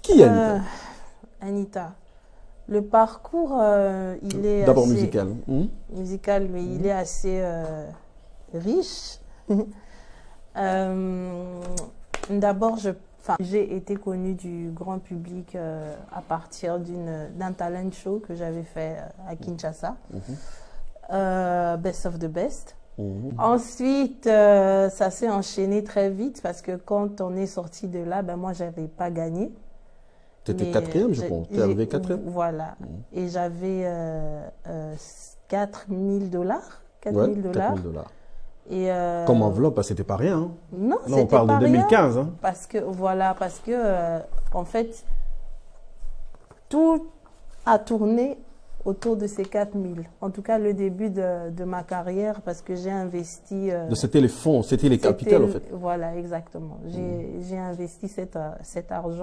Qui est Anita? Anita. Le parcours, il est d'abord assez musical. musical, mais il est assez riche. D'abord, j'ai été connue du grand public à partir d'un talent show que j'avais fait à Kinshasa, Best of the Best. Ensuite, ça s'est enchaîné très vite parce que quand on est sorti de là, ben moi, j'avais pas gagné. Tu étais quatrième, je pense. Tu es arrivé quatrième. Voilà. Et j'avais 4 000 dollars. 4 Ouais, 000 4 000 dollars. Et comme enveloppe, c'était pas rien. Hein. Non, là, on parle de 2015. Hein. Parce que, en fait, tout a tourné autour de ces 4 000. En tout cas, le début de ma carrière, parce que j'ai investi... c'était les fonds, c'était les capitales, en fait. Voilà, exactement. J'ai investi cet argent